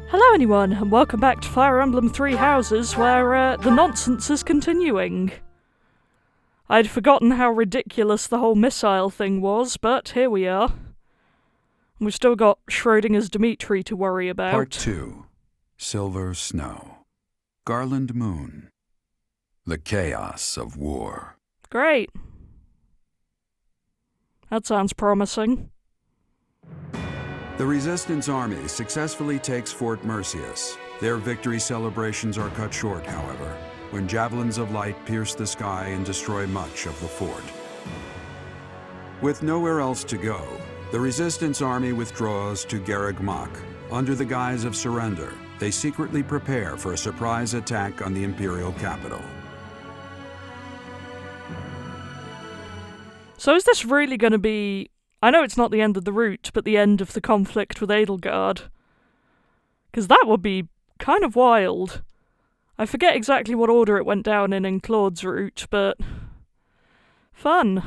Hello anyone, and welcome back to Fire Emblem Three Houses, where the nonsense is continuing. I'd forgotten how ridiculous the whole missile thing was, but here we are. We've still got Schrodinger's Dimitri to worry about. Part 2. Silver Snow. Garland Moon. The Chaos of War. Great. That sounds promising. The Resistance Army successfully takes Fort Mercius. Their victory celebrations are cut short, however, when javelins of light pierce the sky and destroy much of the fort. With nowhere else to go, the Resistance Army withdraws to Garreg-Mach. Under the guise of surrender, they secretly prepare for a surprise attack on the Imperial capital. So is this really going to be... I know it's not the end of the route, but the end of the conflict with Edelgard. Because that would be kind of wild. I forget exactly what order it went down in Claude's route, but... fun.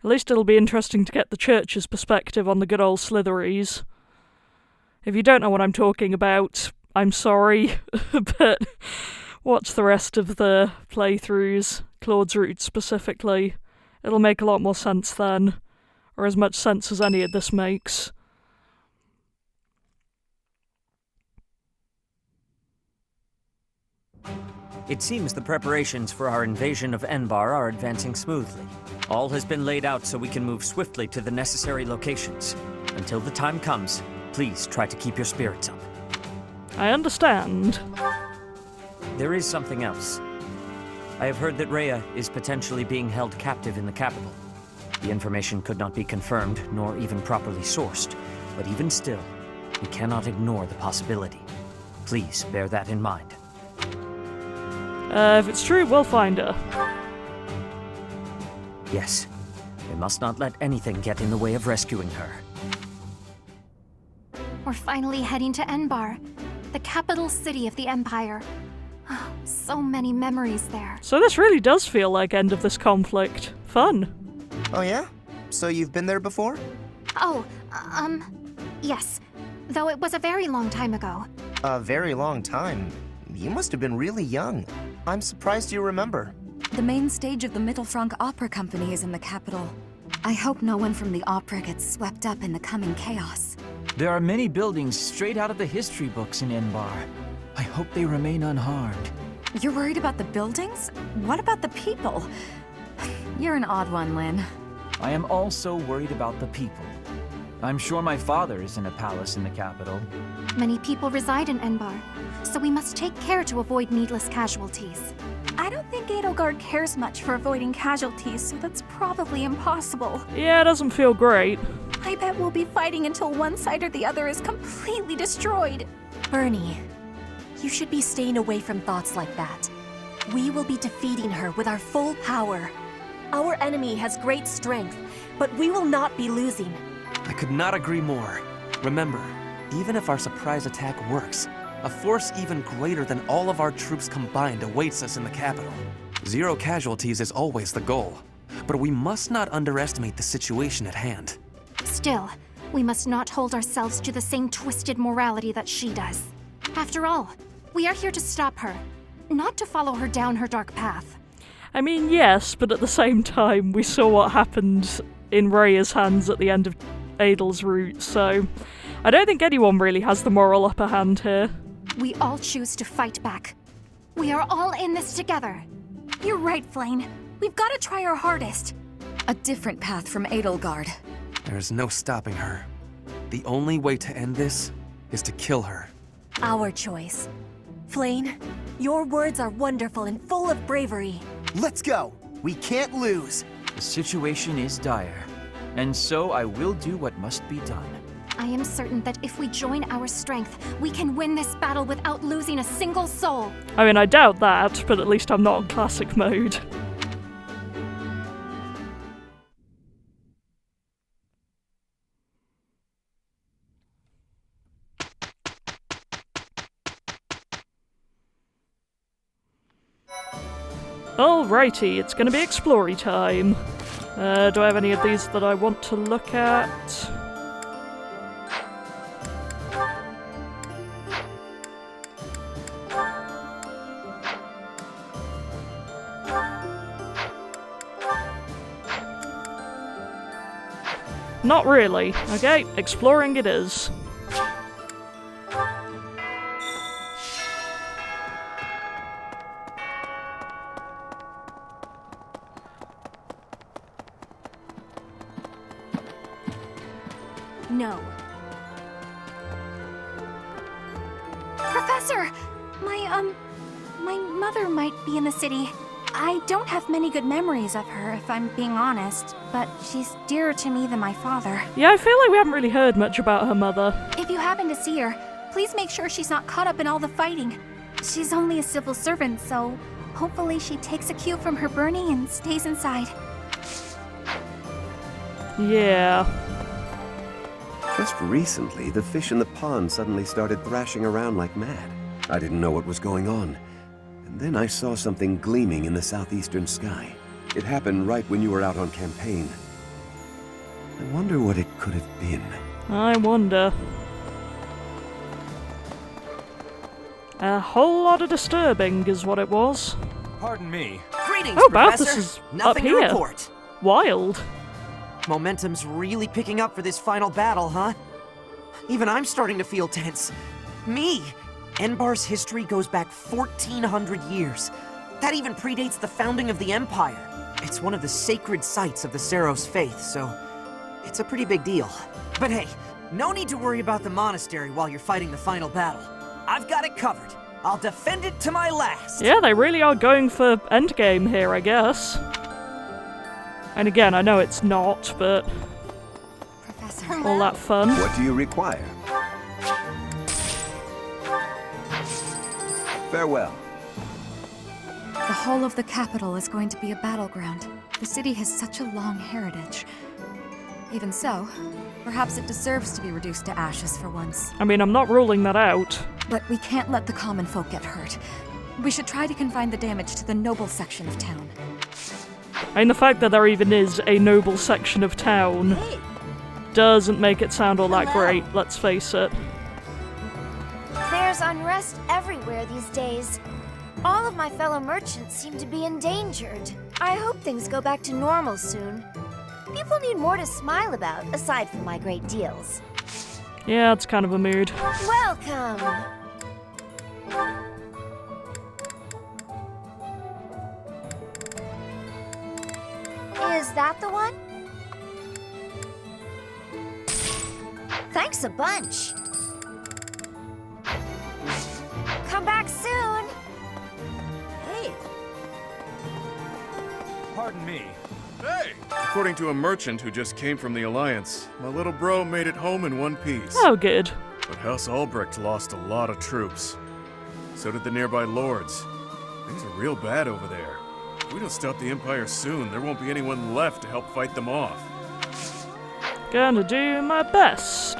At least it'll be interesting to get the Church's perspective on the good old Slitheries. If you don't know what I'm talking about, I'm sorry, but watch the rest of the playthroughs, Claude's route specifically. It'll make a lot more sense then, or as much sense as any of this makes. It seems the preparations for our invasion of Enbar are advancing smoothly. All has been laid out so we can move swiftly to the necessary locations. Until the time comes, please try to keep your spirits up. I understand. There is something else. I have heard that Rhea is potentially being held captive in the capital. The information could not be confirmed, nor even properly sourced, but even still, we cannot ignore the possibility. Please bear that in mind. If it's true, we'll find her. Yes. We must not let anything get in the way of rescuing her. We're finally heading to Enbar, the capital city of the Empire. Oh, so many memories there. So this really does feel like end of this conflict. Fun. Oh yeah? So you've been there before? Oh, yes. Though it was a very long time ago. A very long time. You must have been really young. I'm surprised you remember. The main stage of the Mittelfrank Opera Company is in the capital. I hope no one from the opera gets swept up in the coming chaos. There are many buildings straight out of the history books in Enbar. I hope they remain unharmed. You're worried about the buildings? What about the people? You're an odd one, Lynn. I am also worried about the people. I'm sure my father is in a palace in the capital. Many people reside in Enbar, so we must take care to avoid needless casualties. I don't think Edelgard cares much for avoiding casualties, so that's probably impossible. Yeah, it doesn't feel great. I bet we'll be fighting until one side or the other is completely destroyed. Bernie, you should be staying away from thoughts like that. We will be defeating her with our full power. Our enemy has great strength, but we will not be losing. I could not agree more. Remember, even if our surprise attack works, a force even greater than all of our troops combined awaits us in the capital. 0 casualties is always the goal, but we must not underestimate the situation at hand. Still, we must not hold ourselves to the same twisted morality that she does. After all, we are here to stop her, not to follow her down her dark path. I mean, yes, but at the same time, we saw what happened in Rhea's hands at the end of Adel's route, so I don't think anyone really has the moral upper hand here. We all choose to fight back. We are all in this together. You're right, Flane. We've got to try our hardest. A different path from Edelgard. There is no stopping her. The only way to end this is to kill her. Our choice. Flane, your words are wonderful and full of bravery. Let's go! We can't lose! The situation is dire, and so I will do what must be done. I am certain that if we join our strength, we can win this battle without losing a single soul. I mean, I doubt that, but at least I'm not in classic mode. Alrighty, it's gonna be explory time. Do I have any of these that I want to look at? Not really. Okay, exploring it is. No. Professor! My mother might be in the city. I don't have many good memories of her, if I'm being honest, but she's dearer to me than my father. Yeah, I feel like we haven't really heard much about her mother. If you happen to see her, please make sure she's not caught up in all the fighting. She's only a civil servant, so hopefully she takes a cue from her Bernie and stays inside. Yeah. Just recently, the fish in the pond suddenly started thrashing around like mad. I didn't know what was going on. And then I saw something gleaming in the southeastern sky. It happened right when you were out on campaign. I wonder what it could have been. I wonder. A whole lot of disturbing is what it was. Pardon me. Greetings, Oh, Professor. Balthus is Nothing up to here. report. Wild. Momentum's really picking up for this final battle, huh? Even I'm starting to feel tense. Me! Enbar's history goes back 1,400 years. That even predates the founding of the Empire. It's one of the sacred sites of the Seros faith, so it's a pretty big deal. But hey, no need to worry about the monastery while you're fighting the final battle. I've got it covered. I'll defend it to my last. Yeah, they really are going for endgame here, I guess. And again, I know it's not, but Professor. all that fun. What do you require? Farewell. The whole of the capital is going to be a battleground. The city has such a long heritage. Even so, perhaps it deserves to be reduced to ashes for once. I mean, I'm not ruling that out. But we can't let the common folk get hurt. We should try to confine the damage to the noble section of town. I mean, the fact that there even is a noble section of town doesn't make it sound all that great, let's face it. There's unrest everywhere these days. All of my fellow merchants seem to be endangered. I hope things go back to normal soon. People need more to smile about, aside from my great deals. Yeah, it's kind of a mood. Welcome! Is that the one? Thanks a bunch. Come back soon. Hey! Pardon me. Hey! According to a merchant who just came from the Alliance, my little bro made it home in one piece. Oh, good. But House Albrecht lost a lot of troops. So did the nearby lords. Things are real bad over there. If we don't stop the Empire soon, there won't be anyone left to help fight them off. Gonna do my best.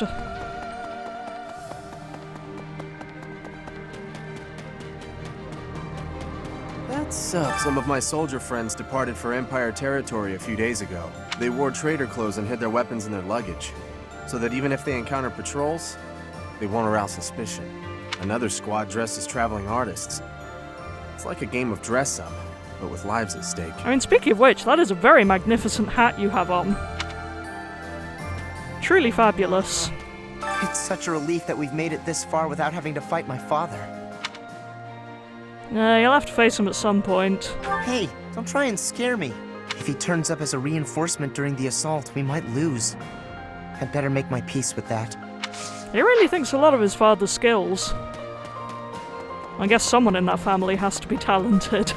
That sucks. Some of my soldier friends departed for Empire territory a few days ago. They wore trader clothes and hid their weapons in their luggage, so that even if they encounter patrols, they won't arouse suspicion. Another squad dressed as traveling artists. It's like a game of dress-up, but with lives at stake. I mean, speaking of which, that is a very magnificent hat you have on. Truly fabulous. It's such a relief that we've made it this far without having to fight my father. You'll have to face him at some point. Hey, don't try and scare me. If he turns up as a reinforcement during the assault, we might lose. I'd better make my peace with that. He really thinks a lot of his father's skills. I guess someone in that family has to be talented.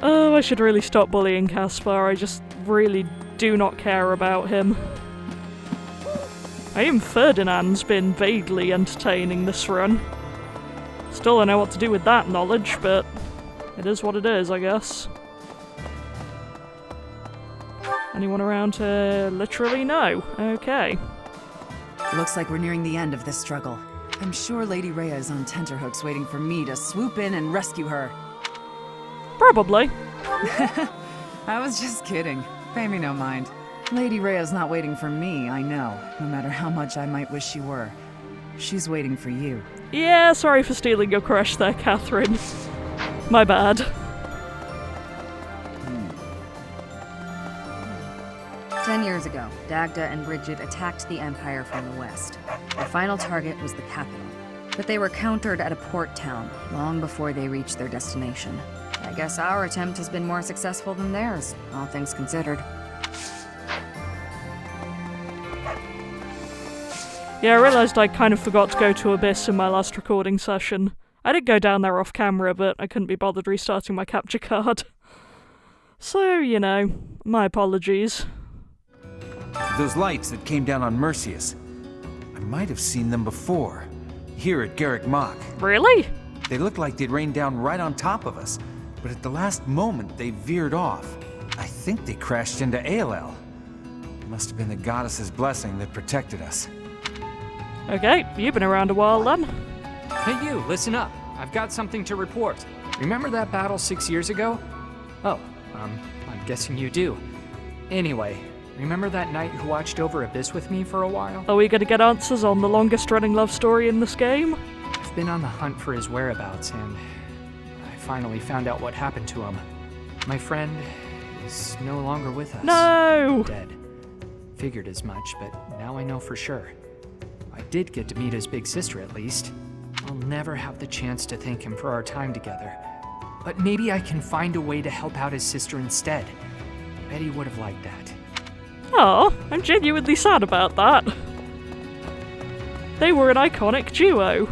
Oh, I should really stop bullying Caspar. I just really do not care about him. Even Ferdinand's been vaguely entertaining this run. Still don't know what to do with that knowledge, but it is what it is, I guess. Anyone around to literally no? Okay. Looks like we're nearing the end of this struggle. I'm sure Lady Rhea is on tenterhooks waiting for me to swoop in and rescue her. Probably. I was just kidding. Pay me no mind. Lady Rhea's not waiting for me, I know, no matter how much I might wish she were. She's waiting for you. Yeah, sorry for stealing your crush there, Catherine. My bad. 10 years ago, Dagda and Bridget attacked the Empire from the west. Their final target was the capital, but they were countered at a port town long before they reached their destination. I guess our attempt has been more successful than theirs, all things considered. Yeah, I realised I kind of forgot to go to Abyss in my last recording session. I did go down there off camera, but I couldn't be bothered restarting my capture card. So, you know, my apologies. Those lights that came down on Mercius. I might have seen them before. Here at Garrick Mach. Really? They looked like they'd rained down right on top of us, but at the last moment they veered off. I think they crashed into ALL. It must have been the goddess's blessing that protected us. Okay, you've been around a while then. Hey you, listen up. I've got something to report. Remember that battle 6 years ago? Oh, I'm guessing you do. Anyway, remember that knight who watched over Abyss with me for a while? Are we going to get answers on the longest running love story in this game? I've been on the hunt for his whereabouts, and I finally found out what happened to him. My friend is no longer with us. No! Dead. Figured as much, but now I know for sure. I did get to meet his big sister at least. I'll never have the chance to thank him for our time together. But maybe I can find a way to help out his sister instead. Bet he would have liked that. Oh, I'm genuinely sad about that. They were an iconic duo.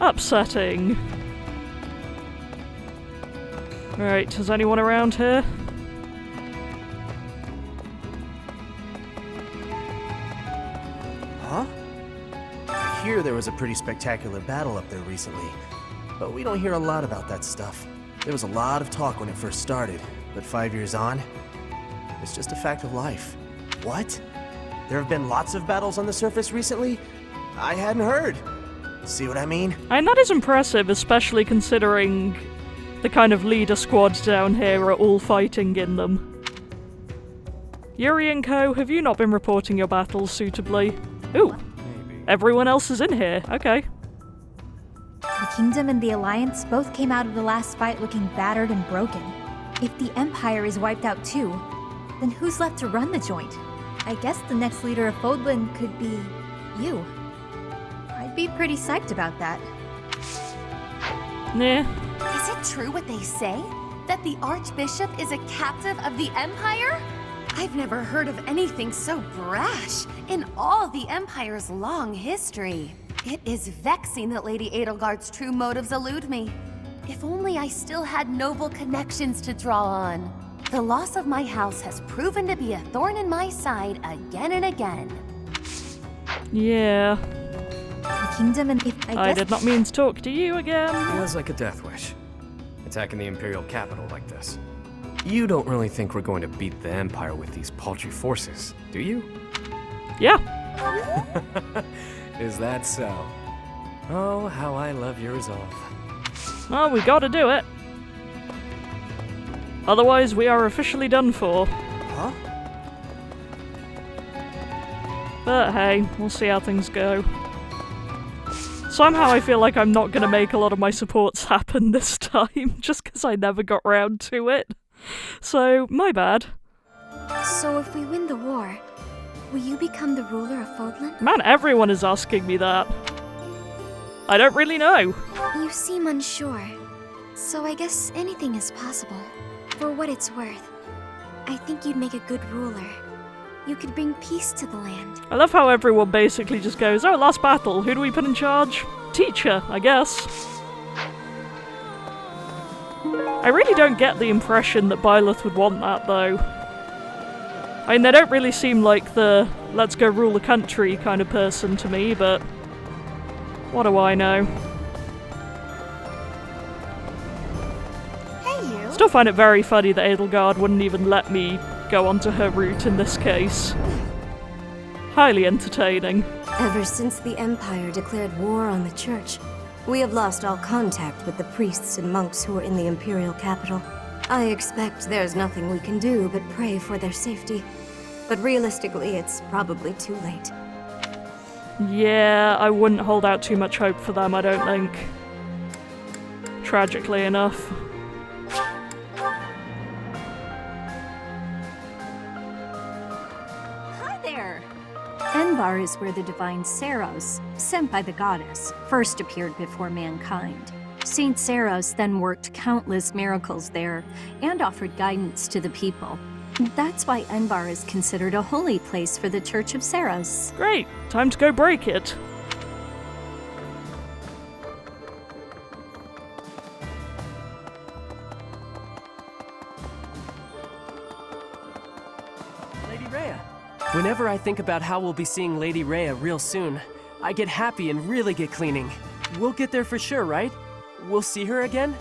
Upsetting. Right, is anyone around here? Huh? I hear there was a pretty spectacular battle up there recently, but we don't hear a lot about that stuff. There was a lot of talk when it first started, but 5 years on, it's just a fact of life. What? There have been lots of battles on the surface recently? I hadn't heard. See what I mean? And that is impressive, especially considering the kind of leader squads down here are all fighting in them. Yuri and Co., have you not been reporting your battles suitably? Ooh, everyone else is in here, okay. The Kingdom and the Alliance both came out of the last fight looking battered and broken. If the Empire is wiped out too, then who's left to run the joint? I guess the next leader of Fodlan could be you. I'd be pretty psyched about that. Nah. Is it true what they say? That the Archbishop is a captive of the Empire? I've never heard of anything so brash in all the Empire's long history. It is vexing that Lady Edelgard's true motives elude me. If only I still had noble connections to draw on. The loss of my house has proven to be a thorn in my side again and again. Yeah. The Kingdom and I did not mean to talk to you again. Feels like a death wish. Attacking the Imperial capital like this. You don't really think we're going to beat the Empire with these paltry forces, do you? Yeah. Is that so? Oh, how I love your resolve. Well, we gotta do it. Otherwise, we are officially done for. Huh? But hey, we'll see how things go. Somehow I feel like I'm not gonna make a lot of my supports happen this time, just because I never got round to it. So, my bad. So if we win the war, will you become the ruler of Fodlan? Man, everyone is asking me that. I don't really know. You seem unsure, so I guess anything is possible. For what it's worth, I think you'd make a good ruler. You could bring peace to the land. I love how everyone basically just goes, oh, last battle, who do we put in charge? Teacher, I guess. I really don't get the impression that Byleth would want that, though. I mean, they don't really seem like the let's go rule the country kind of person to me, but what do I know? Hey, you! Still find it very funny that Edelgard wouldn't even let me go onto her route in this case. Highly entertaining. Ever since the Empire declared war on the Church, we have lost all contact with the priests and monks who are in the Imperial capital. I expect there's nothing we can do but pray for their safety. But realistically, it's probably too late. Yeah, I wouldn't hold out too much hope for them, I don't think. Tragically enough. there? Enbar is where the divine Saros, sent by the goddess, first appeared before mankind. Saint Saros then worked countless miracles there and offered guidance to the people. That's why Enbar is considered a holy place for the Church of Saros. Great, time to go break it. Lady Rhea. Whenever I think about how we'll be seeing Lady Rhea real soon, I get happy and really get cleaning. We'll get there for sure, right? We'll see her again?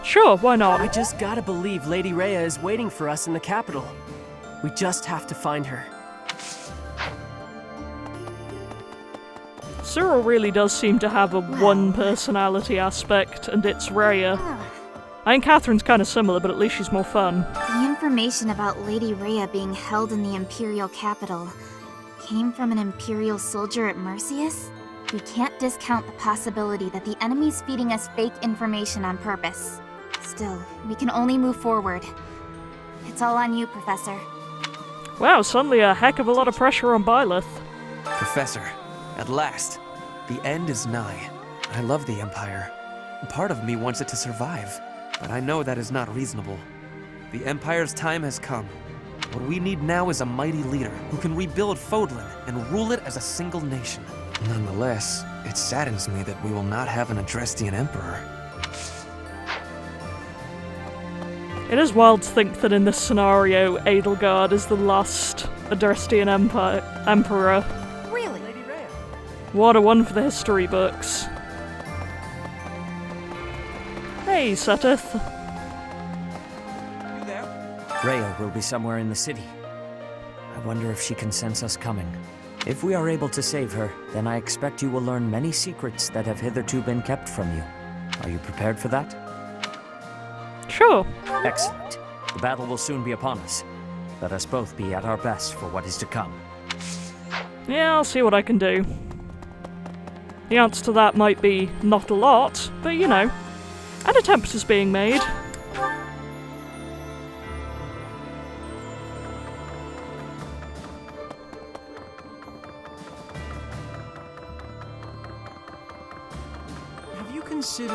Sure, why not? I just gotta believe Lady Rhea is waiting for us in the capital. We just have to find her. Cyril really does seem to have a one-personality aspect, and it's Rhea. I think Catherine's kind of similar, but at least she's more fun. The information about Lady Rhea being held in the Imperial capital came from an Imperial soldier at Mercius? We can't discount the possibility that the enemy's feeding us fake information on purpose. Still, we can only move forward. It's all on you, Professor. Wow, suddenly a heck of a lot of pressure on Byleth. Professor, at last, the end is nigh. I love the Empire. Part of me wants it to survive, but I know that is not reasonable. The Empire's time has come. What we need now is a mighty leader who can rebuild Fodlan and rule it as a single nation. Nonetheless, it saddens me that we will not have an Adrestian Emperor. It is wild to think that in this scenario, Edelgard is the last Adrestian Emperor. Really? What a one for the history books. Hey, Seteth. Rhea will be somewhere in the city. I wonder if she can sense us coming. If we are able to save her, then I expect you will learn many secrets that have hitherto been kept from you. Are you prepared for that? Sure. Excellent. The battle will soon be upon us. Let us both be at our best for what is to come. Yeah, I'll see what I can do. The answer to that might be not a lot, but you know, an attempt is being made.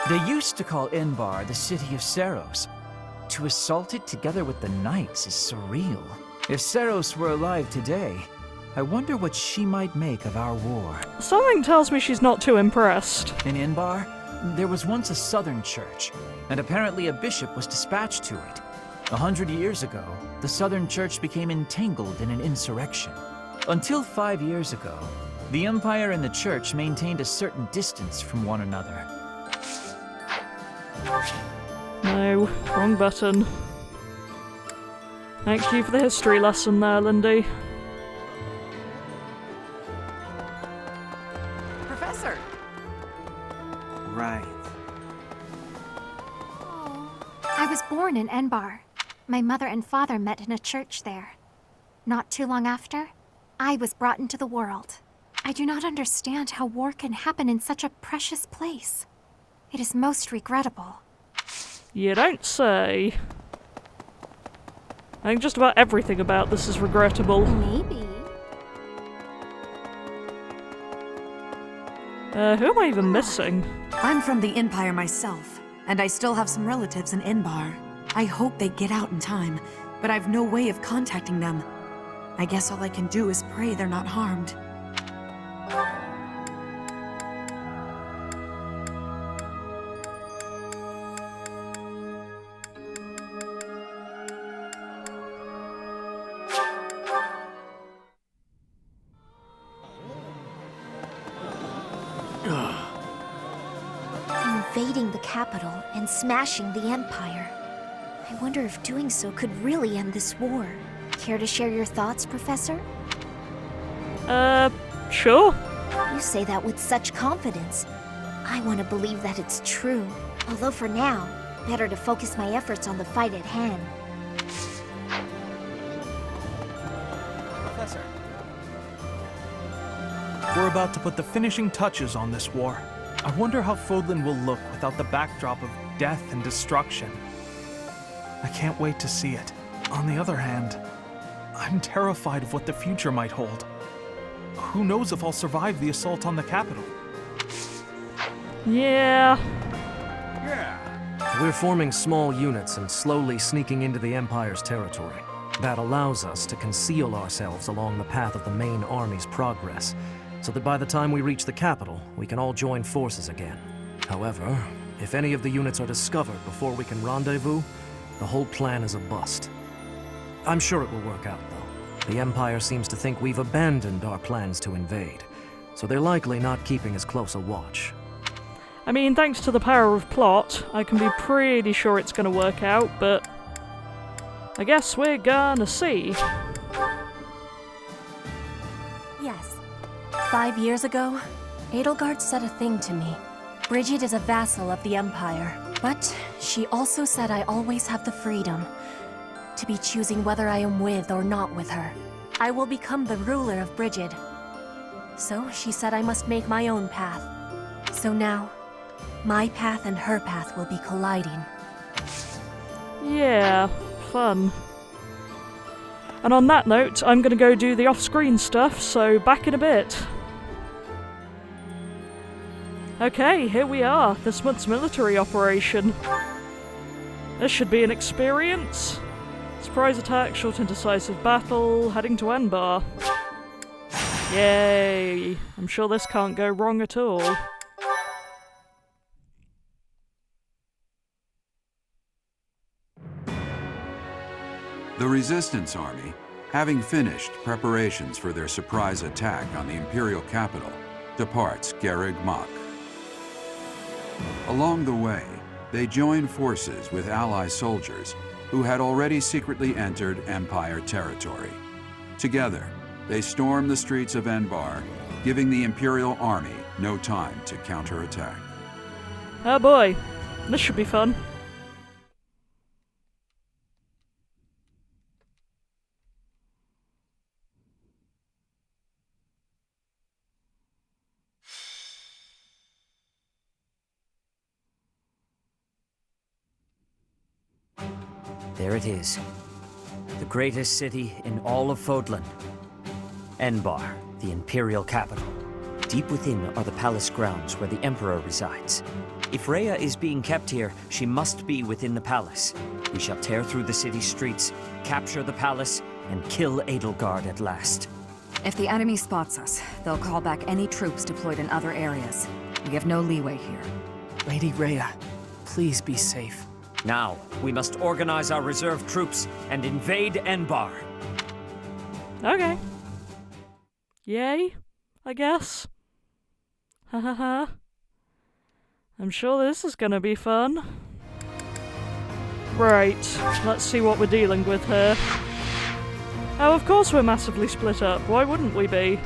They used to call Enbar the city of Saros. To assault it together with the knights is surreal. If Saros were alive today, I wonder what she might make of our war. Something tells me she's not too impressed. In Enbar, there was once a southern church, and apparently a bishop was dispatched to it. 100 years ago, the southern church became entangled in an insurrection. Until 5 years ago, the Empire and the church maintained a certain distance from one another. No, wrong button. Thank you for the history lesson there, Lindy. Professor! Right. I was born in Enbar. My mother and father met in a church there. Not too long after, I was brought into the world. I do not understand how war can happen in such a precious place. It is most regrettable. You don't say. I think just about everything about this is regrettable. Maybe. Who am I even missing? I'm from the Empire myself, and I still have some relatives in Enbar. I hope they get out in time, but I've no way of contacting them. I guess all I can do is pray they're not harmed. Invading the capital and smashing the Empire. I wonder if doing so could really end this war. Care to share your thoughts, Professor? Sure. You say that with such confidence. I want to believe that it's true. Although for now, better to focus my efforts on the fight at hand. Professor. We're about to put the finishing touches on this war. I wonder how Fodlan will look without the backdrop of death and destruction. I can't wait to see it. On the other hand, I'm terrified of what the future might hold. Who knows if I'll survive the assault on the capital? Yeah. We're forming small units and slowly sneaking into the Empire's territory. That allows us to conceal ourselves along the path of the main army's progress, so that by the time we reach the capital, we can all join forces again. However, if any of the units are discovered before we can rendezvous, the whole plan is a bust. I'm sure it will work out, though. The Empire seems to think we've abandoned our plans to invade, so they're likely not keeping as close a watch. I mean, thanks to the power of plot, I can be pretty sure it's gonna work out, but I guess we're gonna see. Yes. 5 years ago, Edelgard said a thing to me. Bridget is a vassal of the Empire, but she also said I always have the freedom to be choosing whether I am with or not with her. I will become the ruler of Bridget. So she said I must make my own path. So now, my path and her path will be colliding. Yeah, fun. And on that note, I'm gonna go do the off-screen stuff, so back in a bit. Okay, here we are, this month's military operation. This should be an experience. Surprise attack, short and decisive battle, heading to Enbar. Yay! I'm sure this can't go wrong at all. The Resistance Army, having finished preparations for their surprise attack on the Imperial capital, departs Garreg Mach. Along the way, they join forces with ally soldiers who had already secretly entered Empire territory. Together, they storm the streets of Enbar, giving the Imperial army no time to counterattack. Oh boy, this should be fun. There it is. The greatest city in all of Fodlan. Enbar, the Imperial capital. Deep within are the palace grounds where the Emperor resides. If Rhea is being kept here, she must be within the palace. We shall tear through the city streets, capture the palace, and kill Edelgard at last. If the enemy spots us, they'll call back any troops deployed in other areas. We have no leeway here. Lady Rhea, please be safe. Now, we must organize our reserve troops and invade Enbar. Okay. Yay, I guess. Ha ha ha. I'm sure this is gonna be fun. Right, let's see what we're dealing with here. Oh, of course we're massively split up. Why wouldn't we be?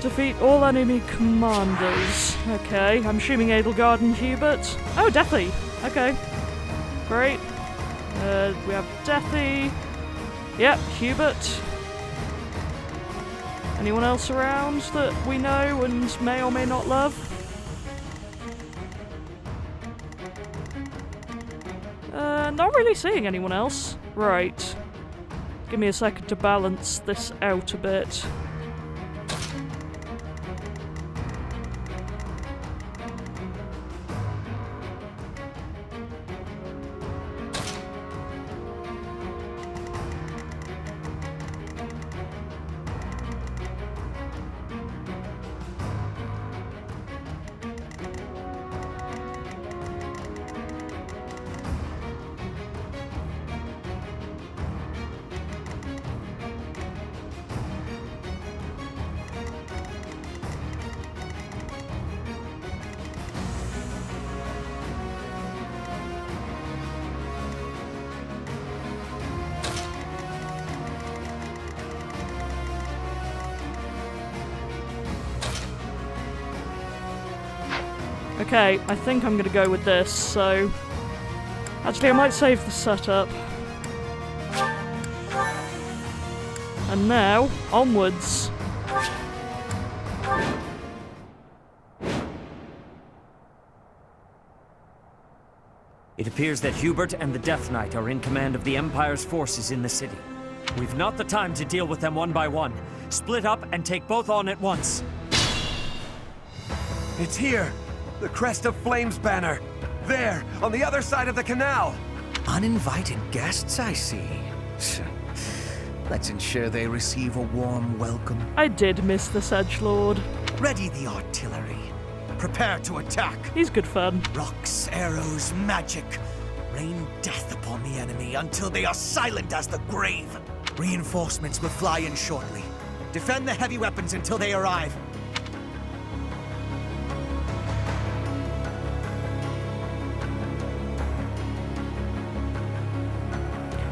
Defeat all enemy commanders. Okay, I'm assuming Edelgard and Hubert. Oh, Deathy. Okay. Great. We have Deathy. Yep, Hubert. Anyone else around that we know and may or may not love? Not really seeing anyone else. Right. Give me a second to balance this out a bit. Okay, I think I'm gonna go with this, so... Actually, I might save the setup. And now, onwards. It appears that Hubert and the Death Knight are in command of the Empire's forces in the city. We've not the time to deal with them one by one. Split up and take both on at once. It's here! The Crest of Flames banner! There, on the other side of the canal! Uninvited guests, I see. Let's ensure they receive a warm welcome. I did miss the Edgelord. Ready the artillery. Prepare to attack. He's good fun. Rocks, arrows, magic. Rain death upon the enemy until they are silent as the grave. Reinforcements will fly in shortly. Defend the heavy weapons until they arrive.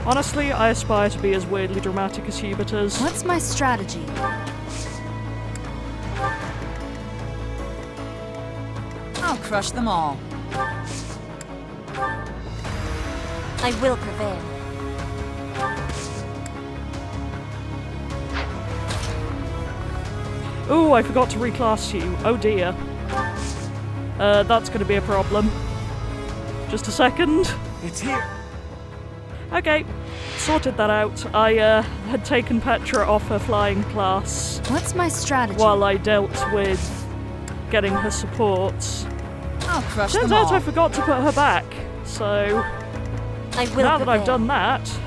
Honestly, I aspire to be as weirdly dramatic as Hubert is. What's my strategy? I'll crush them all. I will prevail. Ooh, I forgot to reclass you. Oh dear. That's gonna be a problem. Just a second. It's here. Okay, sorted that out. I had taken Petra off her flying class. What's my strategy? While I dealt with getting her supports. I'll crush Turns them all. out I forgot to put her back, so I will now that I've prevail. done that,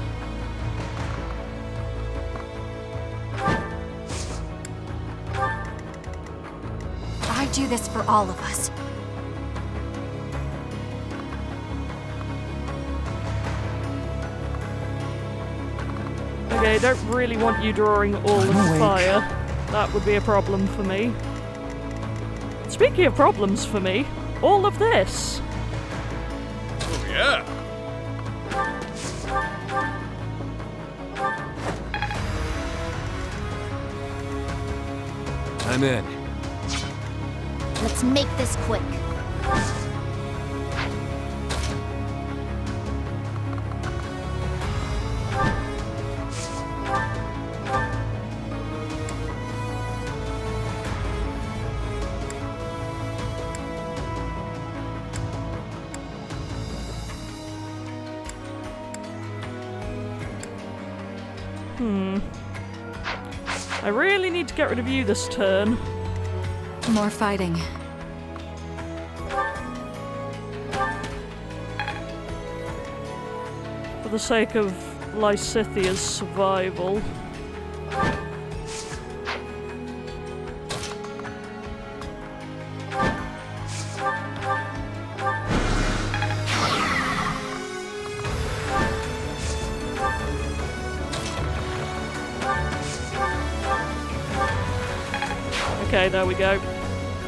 I do this for all of us. okay, I don't really want you drawing all of the fire. That would be a problem for me. Speaking of problems for me, all of this. Oh, yeah. I'm in. Let's make this quick. I really need to get rid of you this turn. More fighting. For the sake of Lysithia's survival. Okay, there we go.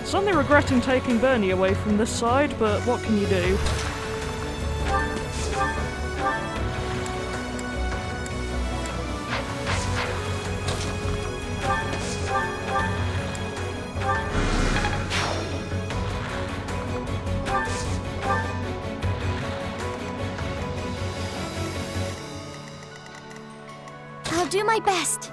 Suddenly regretting taking Bernie away from this side, but what can you do? I'll do my best.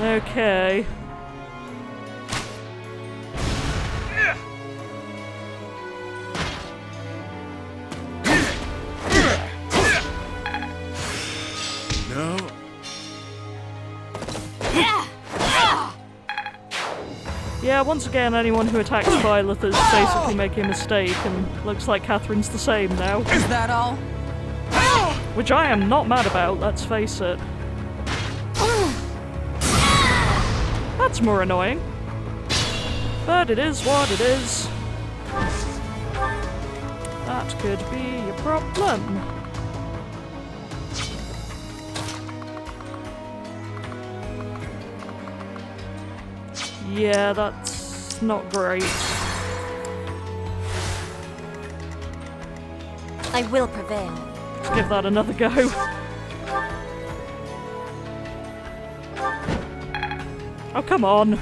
Okay. No. Yeah, once again, anyone who attacks Violet is basically making a mistake, and looks like Catherine's the same now. Is that all? Which I am not mad about, let's face it. That's more annoying. But it is what it is. That could be a problem. Yeah, that's not great. I will prevail. Let's give that another go. Oh, come on.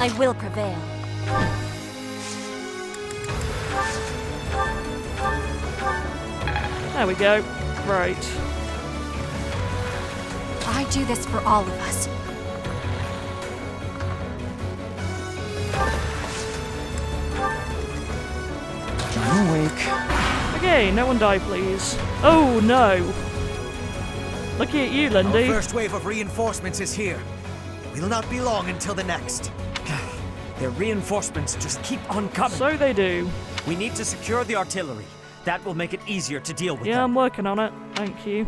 I will prevail. There we go. Right. I I do this for all of us. I'm awake. Okay, no one die, please. Oh no! Looking at you, Lindy. Our first wave of reinforcements is here. It will not be long until the next. Their reinforcements just keep on coming. So they do. We need to secure the artillery. That will make it easier to deal with Yeah, them. I'm working on it. Thank you.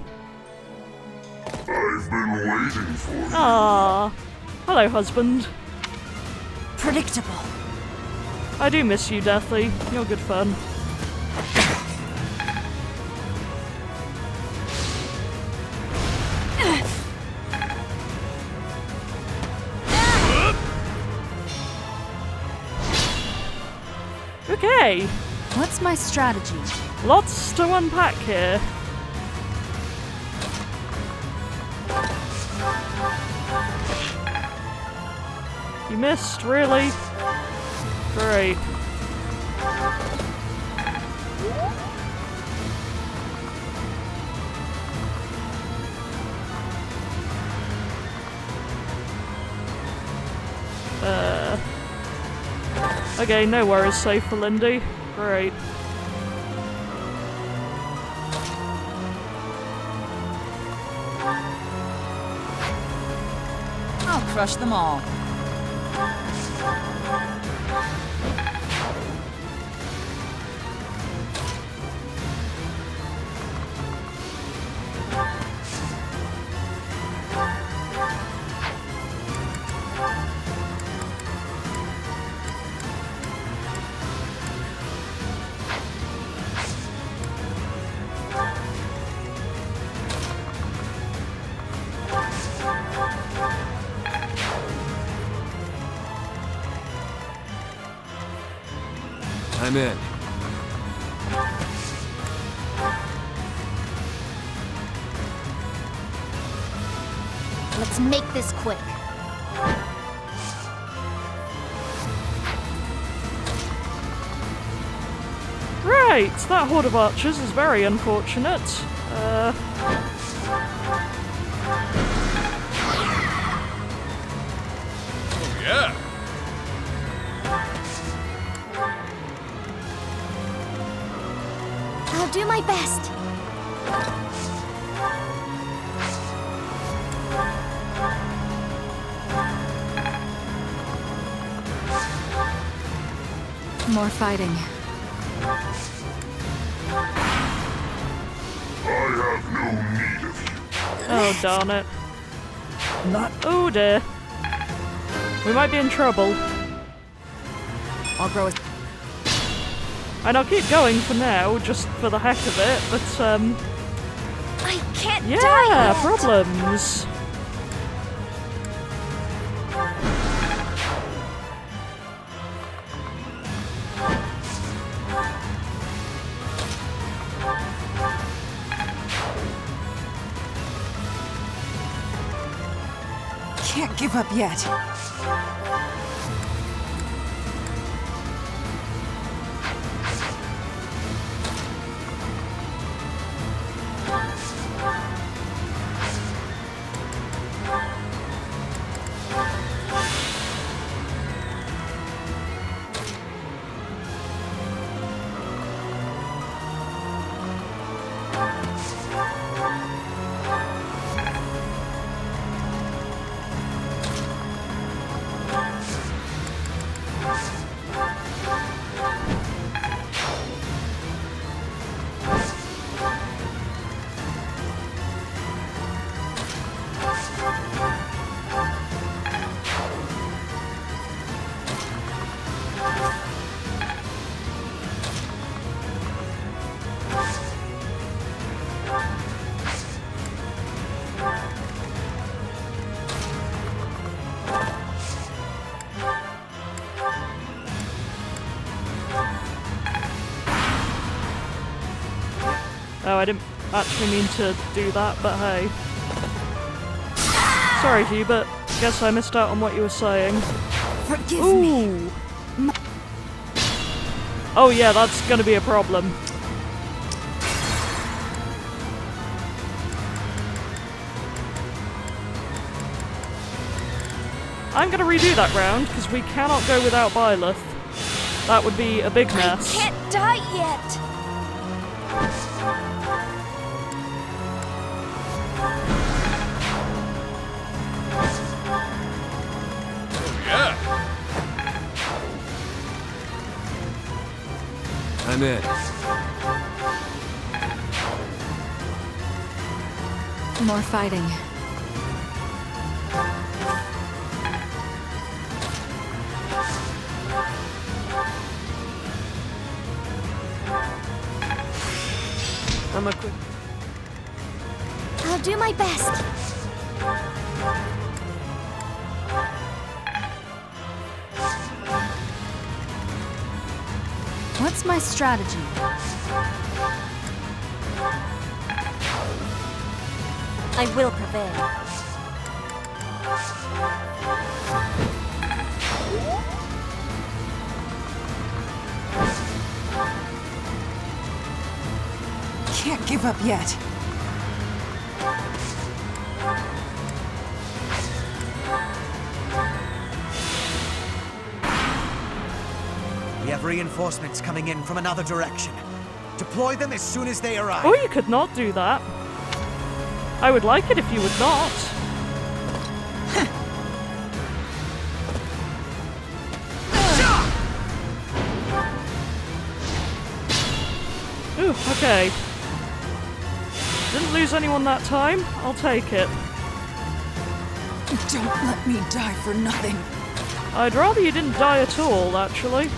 I've been waiting for you. Ah, hello, husband. Predictable. I do miss you, Deathly. You're good fun. Okay. What's my strategy? Lots to unpack here. You missed, really? Great. Okay, no worries, safe for Lindy. Great. I'll crush them all. I'm in. Let's make this quick. Right, that horde of archers is very unfortunate. Oh, yeah. I'll do my best. More fighting. I have no need of you. Oh, darn it. Oh dear. We might be in trouble. I'll grow And I'll keep going for now, just for the heck of it, but, I can't die yeah, yet. problems. Can't give up yet. Oh, I didn't actually mean to do that, but hey. Sorry, Hubert. Guess I missed out on what you were saying. Forgive Ooh. me. Oh yeah, that's gonna be a problem. I'm gonna redo that round, because we cannot go without Byleth. That would be a big mess. I can't die yet! Yeah! I'm in. More fighting. I'm a quick... I'll do my best. What's my strategy? I will prevail. Can't give up yet. We have reinforcements coming in from another direction. Deploy them as soon as they arrive. Oh, you could not do that. I would like it if you would not. Ooh, okay. Didn't lose anyone that time. I'll take it. Don't let me die for nothing. I'd rather you didn't die at all, actually.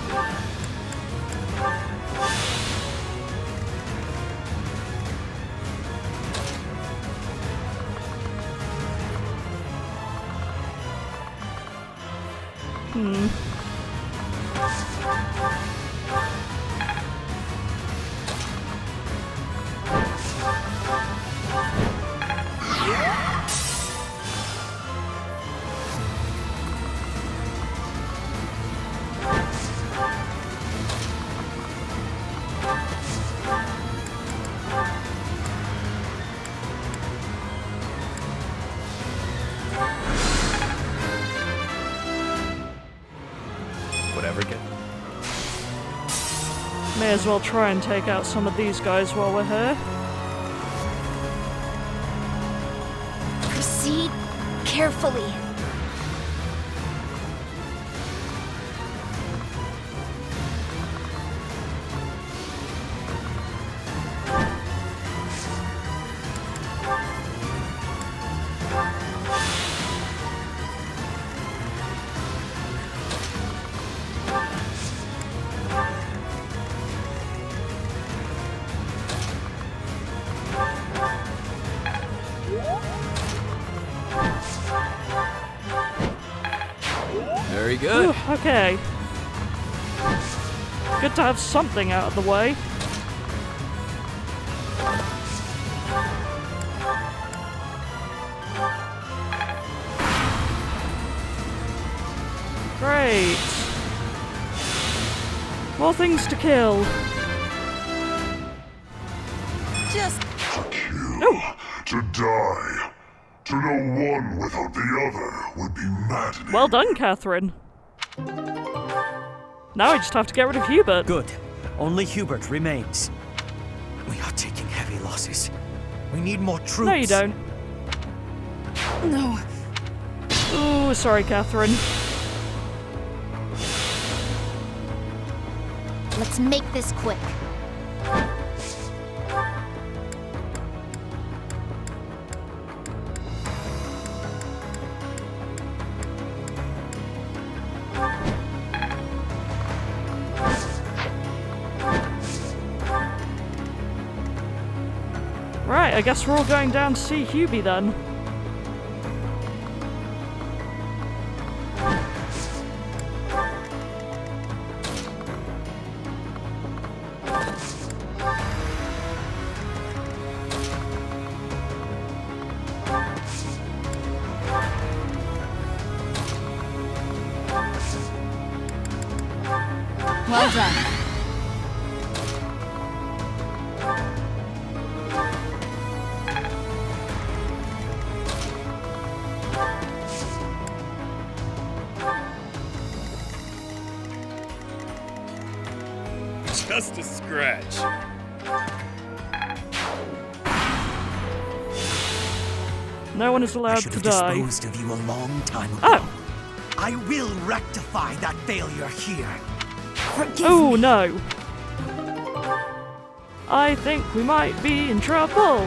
Whatever, kid. May as well try and take out some of these guys while we're here. Proceed carefully. Very good. Ooh, okay. Good to have something out of the way. Great. More things to kill. Just To die. To know one without the other would be maddening. Well done, Catherine. Now I just have to get rid of Hubert. Good. Only Hubert remains. We are taking heavy losses. We need more troops. No, you don't. No. Ooh, sorry, Catherine. let's make this quick. Right, I guess we're all going down to see Hubie then. Well done. just a scratch. No one is allowed to die. I should have disposed of you a long time ago. Oh! I will rectify that failure here. Oh no! I think we might be in trouble.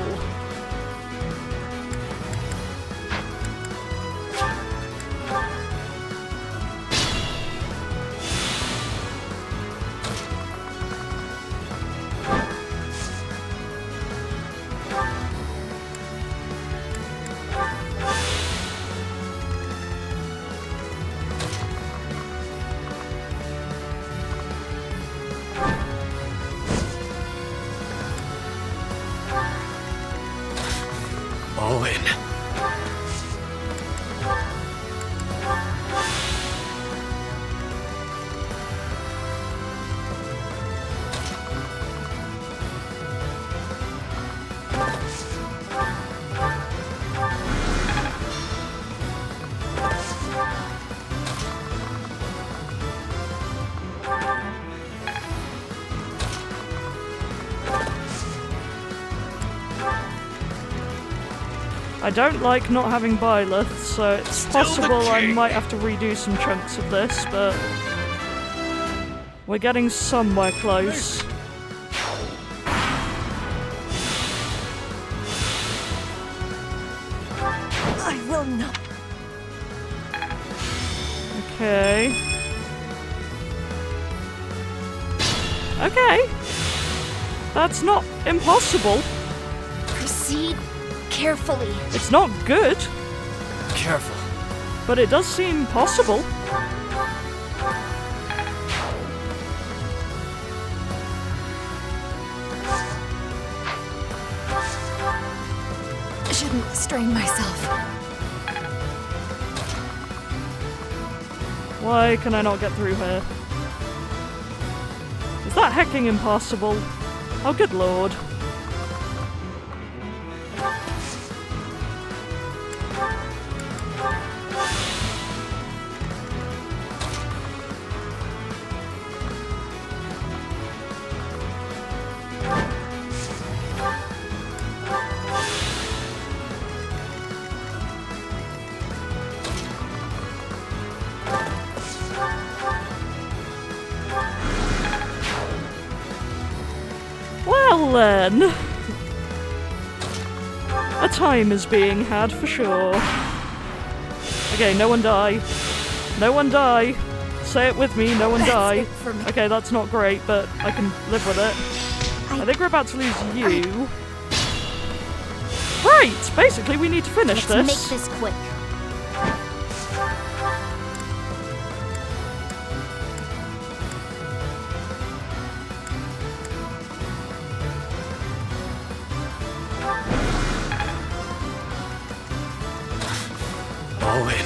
All in. I don't like not having Byleth, so it's possible I might have to redo some chunks of this, but we're getting somewhere close. I will not. Okay. Okay. That's not impossible. Proceed carefully. It's not good, Careful. but it does seem possible. I shouldn't strain myself. Why can I not get through here? Is that hecking impossible? Oh, good lord. Well then, a time is being had for sure. Okay, no one die. No one die. Say it with me, no one die. Okay, that's not great, but I can live with it. I think we're about to lose you. Right, basically we need to finish Let's this. make this quick. All in.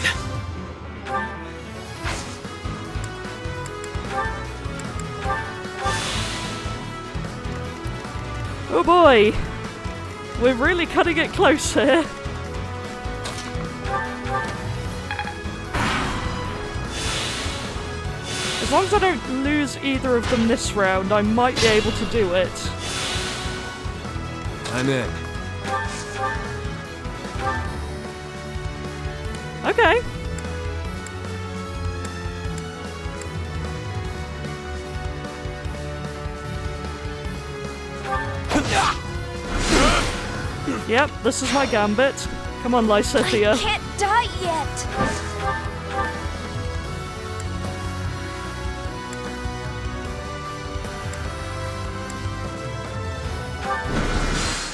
Oh boy, we're really cutting it close here. As long as I don't lose either of them this round, I might be able to do it. I'm in. Okay. Yep, this is my gambit. Come on, Lysithea. I can't die yet.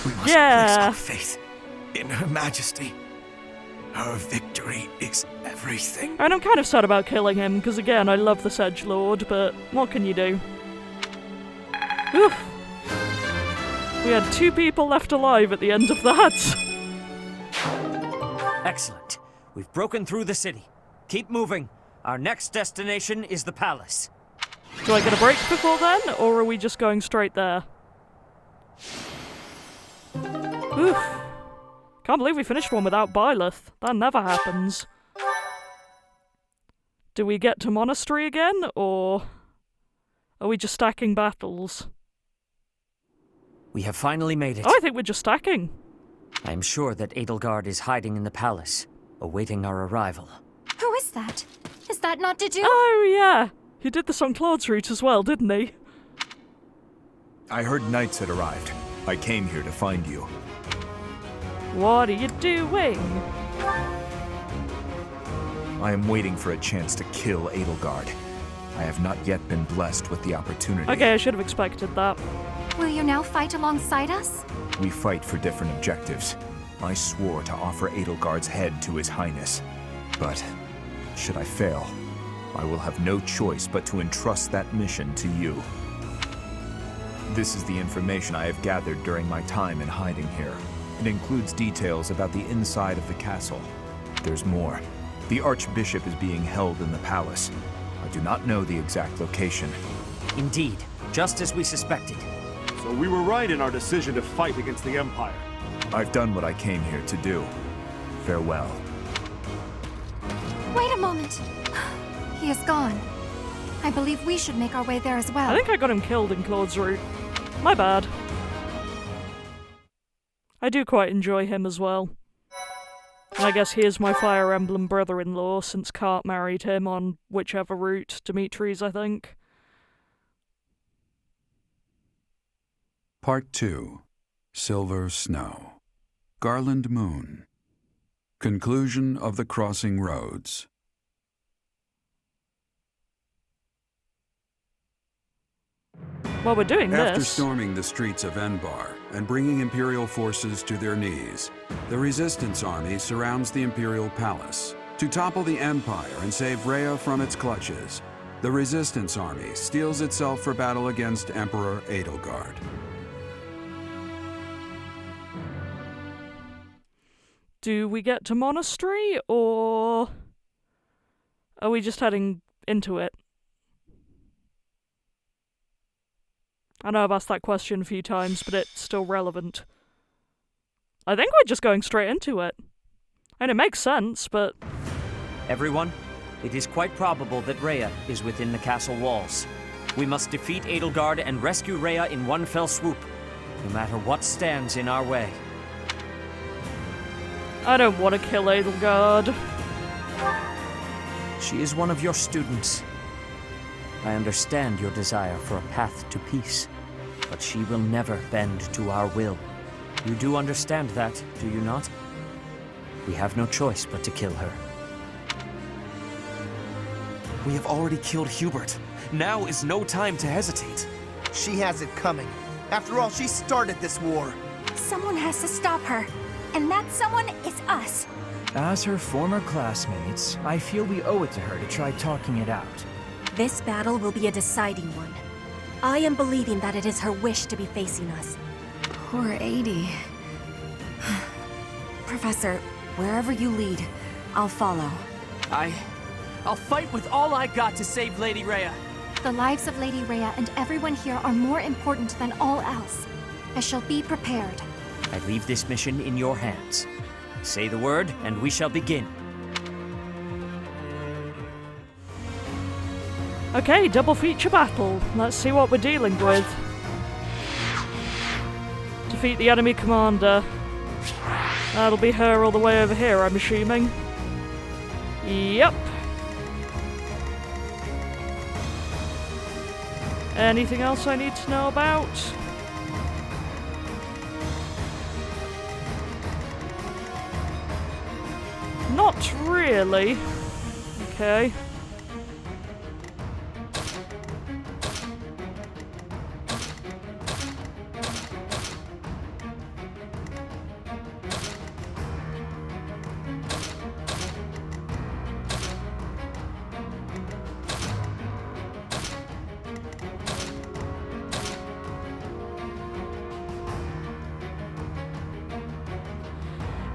We must place our faith in Her Majesty. Her victory is everything. And I'm kind of sad about killing him, because again, I love this edgelord, but what can you do? Oof. We had 2 people left alive at the end of that. Excellent. We've broken through the city. Keep moving. Our next destination is the palace. Do I get a break before then, or are we just going straight there? Oof. Can't believe we finished one without Byleth. That never happens. Do we get to Monastery again, or... Are we just stacking battles? We have finally made it. Oh, I think we're just stacking. I am sure that Edelgard is hiding in the palace, awaiting our arrival. Who is that? Is that not Diju? Oh, yeah. He did this on Claude's route as well, didn't he? I heard knights had arrived. I came here to find you. What are you doing? I am waiting for a chance to kill Edelgard. I have not yet been blessed with the opportunity. Okay, I should have expected that. Will you now fight alongside us? We fight for different objectives. I swore to offer Edelgard's head to His Highness. But, should I fail, I will have no choice but to entrust that mission to you. This is the information I have gathered during my time in hiding here. It includes details about the inside of the castle. There's more. The Archbishop is being held in the palace. I do not know the exact location. Indeed, just as we suspected. So we were right in our decision to fight against the Empire. I've done what I came here to do. Farewell. Wait a moment. He is gone. I believe we should make our way there as well. I think I got him killed in Claude's route. My bad. I do quite enjoy him as well. And I guess he is my Fire Emblem brother-in-law, since Cart married him on whichever route, Dimitri's, I think. Part 2. Silver Snow. Garland Moon. Conclusion of the Crossing Roads. Well, we're doing After this. storming the streets of Enbar and bringing Imperial forces to their knees, the Resistance Army surrounds the Imperial Palace. To topple the Empire and save Rhea from its clutches, the Resistance Army steels itself for battle against Emperor Edelgard. Do we get to Monastery, or are we just heading into it? I know I've asked that question a few times, but it's still relevant. I think we're just going straight into it. And it makes sense, but... Everyone, it is quite probable that Rhea is within the castle walls. We must defeat Edelgard and rescue Rhea in one fell swoop, no matter what stands in our way. I don't want to kill Edelgard. She is one of your students. I understand your desire for a path to peace, but she will never bend to our will. You do understand that, do you not? We have no choice but to kill her. We have already killed Hubert. Now is no time to hesitate. She has it coming. After all, she started this war. Someone has to stop her, and that someone is us. As her former classmates, I feel we owe it to her to try talking it out. This battle will be a deciding one. I am believing that it is her wish to be facing us. Poor 80. Professor, wherever you lead, I'll follow. I'll fight with all I got to save Lady Rhea. The lives of Lady Rhea and everyone here are more important than all else. I shall be prepared. I leave this mission in your hands. Say the word, and we shall begin. Okay, double feature battle. Let's see what we're dealing with. Defeat the enemy commander. That'll be her all the way over here, I'm assuming. Yep. Anything else I need to know about? Not really. Okay.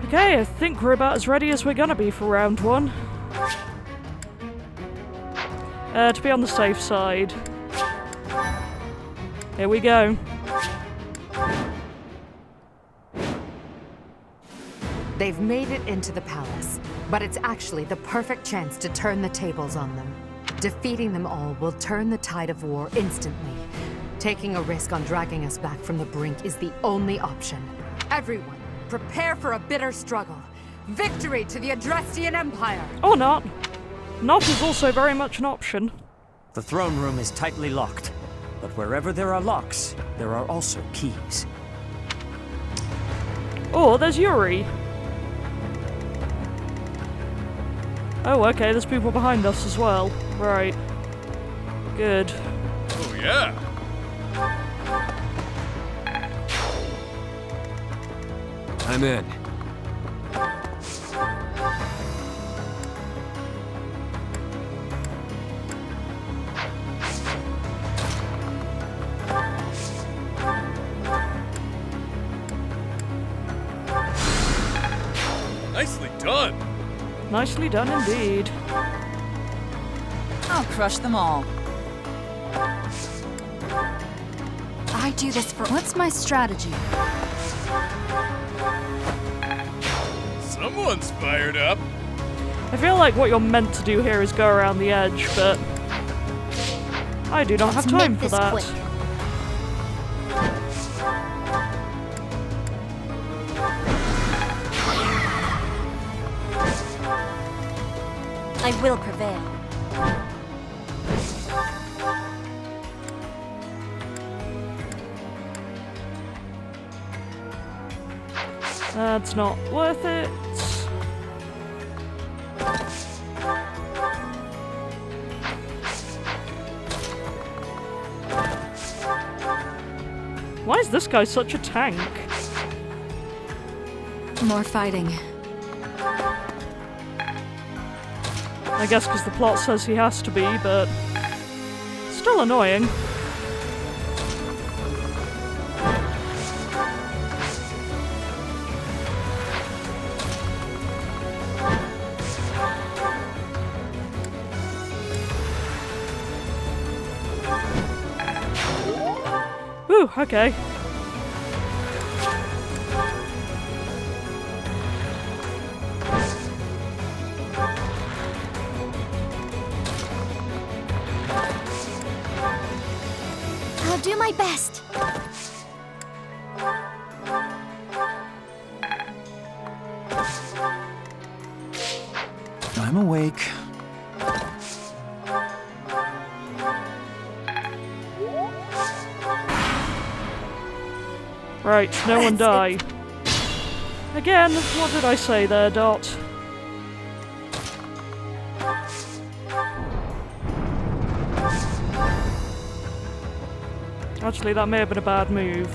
Okay, I think we're about as ready as we're gonna be for round one. To be on the safe side. Here we go. They've made it into the palace, but it's actually the perfect chance to turn the tables on them. Defeating them all will turn the tide of war instantly. Taking a risk on dragging us back from the brink is the only option. Everyone, prepare for a bitter struggle. Victory to the Adrestian Empire! Or not. Not is also very much an option. The throne room is tightly locked, but wherever there are locks, there are also keys. Oh, there's Yuri. Oh, okay, there's people behind us as well. Right. Good. Oh, yeah. I'm in. Nicely done. Nicely done indeed. I'll crush them all. I do this for... What's my strategy? Someone's fired up. I feel like what you're meant to do here is go around the edge, but I do not have time for that. Quick. I will prevail. That's not worth it. Why is this guy such a tank? More fighting. I guess because the plot says he has to be, but still annoying. Ooh, okay. I'll do my best. I'm awake. Right, no one die. Again, what did I say there, Dot? Actually, that may have been a bad move.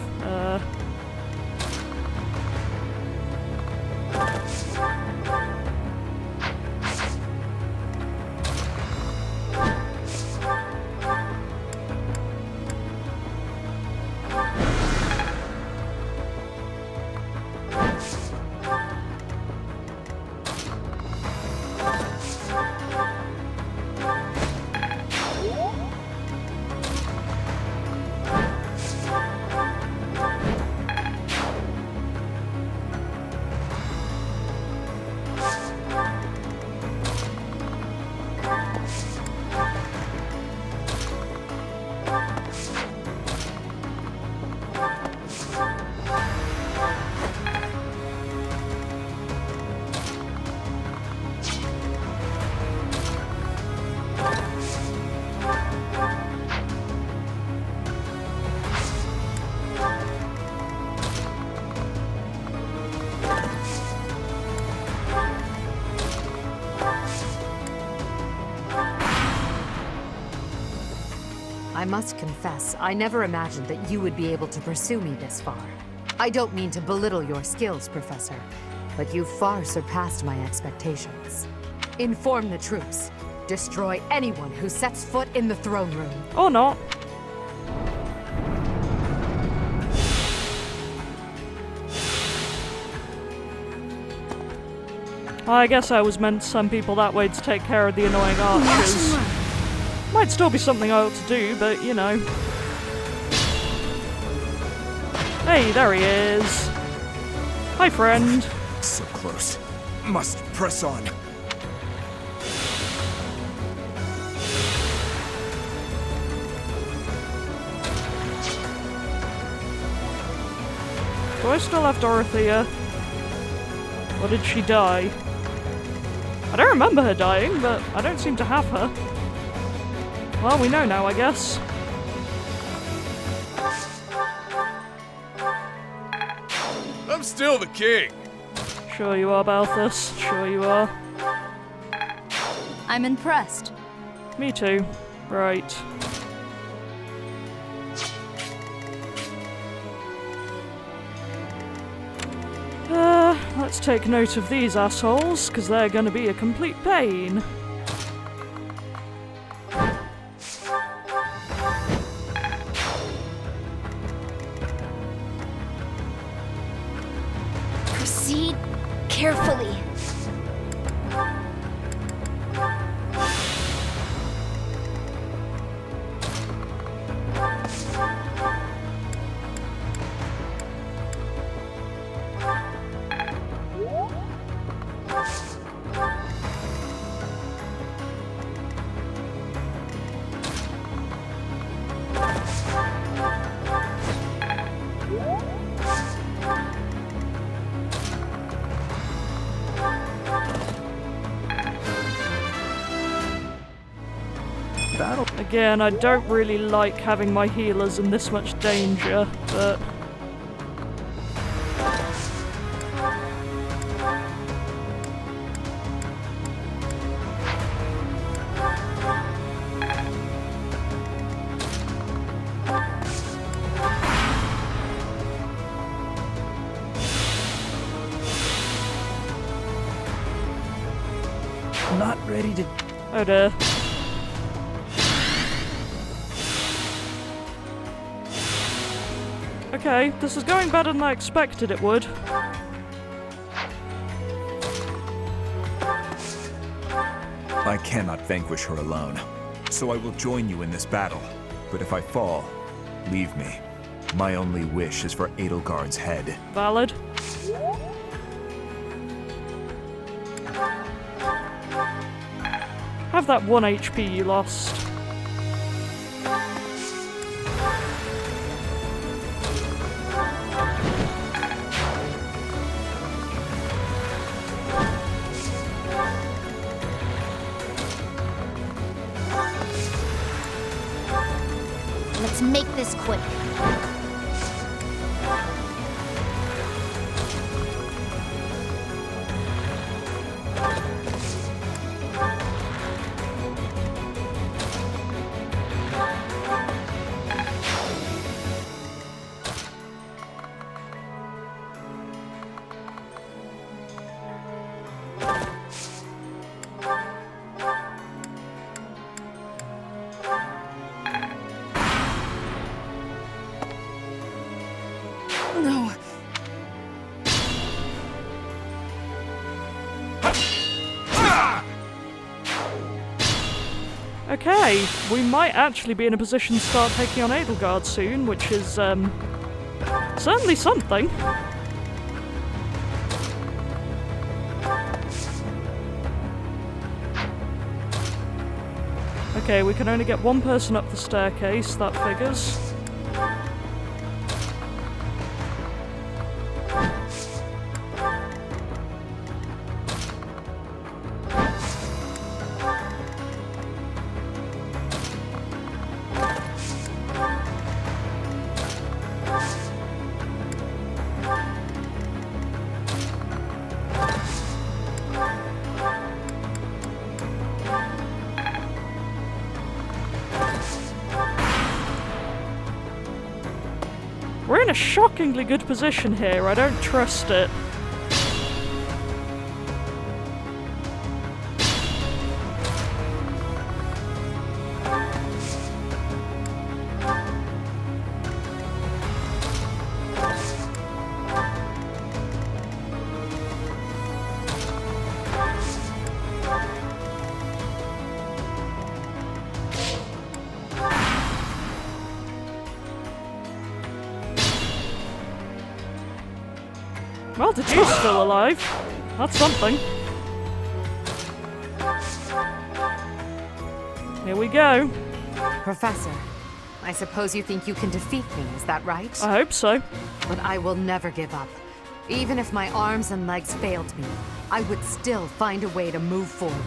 I must confess, I never imagined that you would be able to pursue me this far. I don't mean to belittle your skills, Professor, but you far surpassed my expectations. Inform the troops. Destroy anyone who sets foot in the throne room. Or not. I guess I was meant to send people that way to take care of the annoying archers. Might still be something I ought to do, but you know. Hey, there he is. Hi, friend. So close. Must press on. Do I still have Dorothea? Or did she die? I don't remember her dying, but I don't seem to have her. Well, we know now, I guess. I'm still the king. Sure you are, Balthus. Sure you are. I'm impressed. Me too. Right. Let's take note of these assholes, because they're going to be a complete pain. Proceed carefully. Again, I don't really like having my healers in this much danger, but... Not ready to... Oh dear. Okay, this is going better than I expected it would. I cannot vanquish her alone, so I will join you in this battle. But if I fall, leave me. My only wish is for Edelgard's head. Valid. Have that 1 HP you lost. Let's make this quick. No. Okay, we might actually be in a position to start taking on Edelgard soon, which is, certainly something. Okay, we can only get one person up the staircase, that figures. We're in a shockingly good position here, I don't trust it. Well, Dedue's still alive. That's something. Here we go. Professor, I suppose you think you can defeat me, is that right? I hope so. But I will never give up. Even if my arms and legs failed me, I would still find a way to move forward.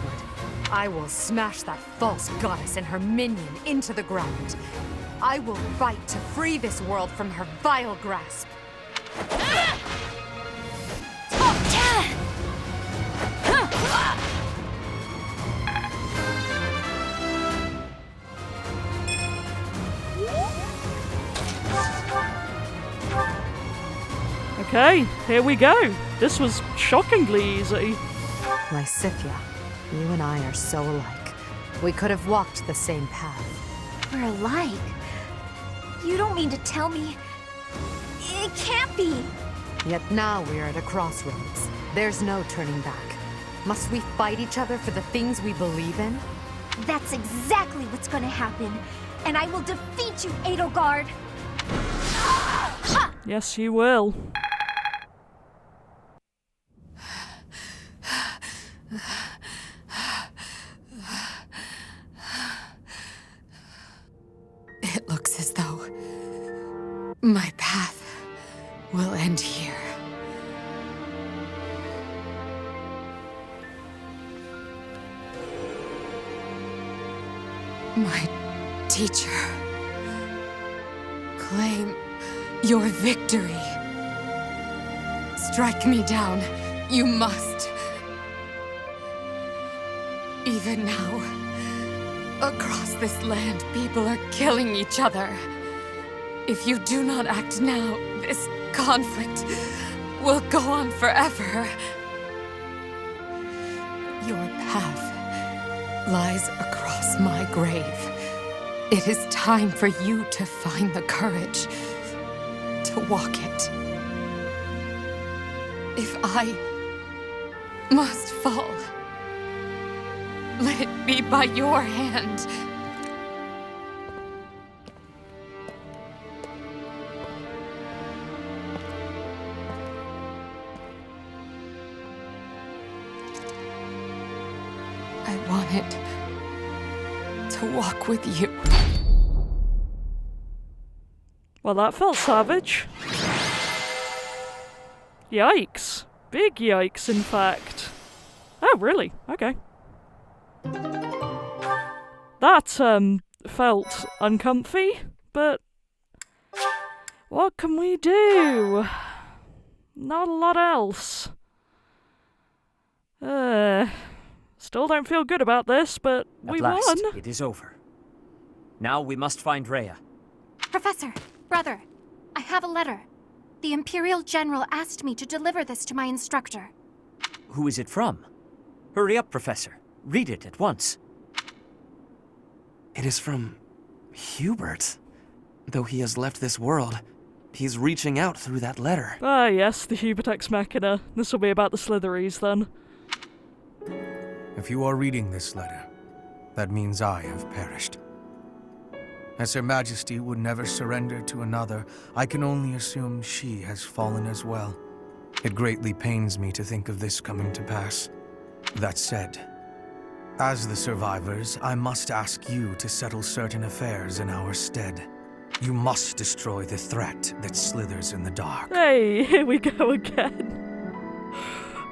I will smash that false goddess and her minion into the ground. I will fight to free this world from her vile grasp. Okay, here we go. This was shockingly easy. Lysithia, you and I are so alike. We could have walked the same path. We're alike? You don't mean to tell me... It can't be! Yet now we're at a crossroads. There's no turning back. Must we fight each other for the things we believe in? That's exactly what's gonna happen. And I will defeat you, Edelgard! Yes, you will. It looks as though my path will end here. My teacher, claim your victory. Strike me down, you must. Even now, across this land, people are killing each other. If you do not act now, this conflict will go on forever. Your path lies across my grave. It is time for you to find the courage to walk it. If I must fall, let it be by your hand. I wanted to walk with you. Well, that felt savage. Yikes. Big yikes, in fact. Oh, really? Okay. That, felt uncomfy, but what can we do? Not a lot else. Still don't feel good about this, but we won. At last, it is over. Now we must find Rhea. Professor, brother, I have a letter. The Imperial General asked me to deliver this to my instructor. Who is it from? Hurry up, Professor. Read it at once. It is from Hubert. Though he has left this world, he's reaching out through that letter. Ah, yes, the Hubert Ex Machina. This will be about the Slitheries, then. If you are reading this letter, that means I have perished. As Her Majesty would never surrender to another, I can only assume she has fallen as well. It greatly pains me to think of this coming to pass. That said, as the survivors, I must ask you to settle certain affairs in our stead. You must destroy the threat that slithers in the dark. Hey, here we go again.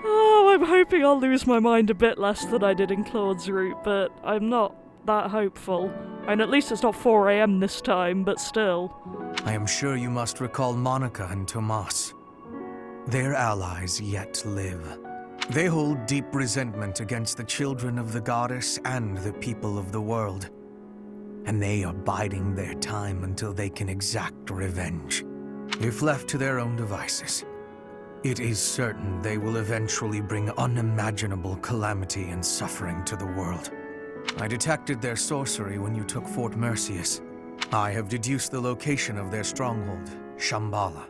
Oh, I'm hoping I'll lose my mind a bit less than I did in Claude's route, but I'm not that hopeful. And at least it's not 4 AM this time, but still. I am sure you must recall Monica and Tomas. Their allies yet live. They hold deep resentment against the children of the goddess and the people of the world. And they are biding their time until they can exact revenge. If left to their own devices, it is certain they will eventually bring unimaginable calamity and suffering to the world. I detected their sorcery when you took Fort Mercius. I have deduced the location of their stronghold, Shambhala.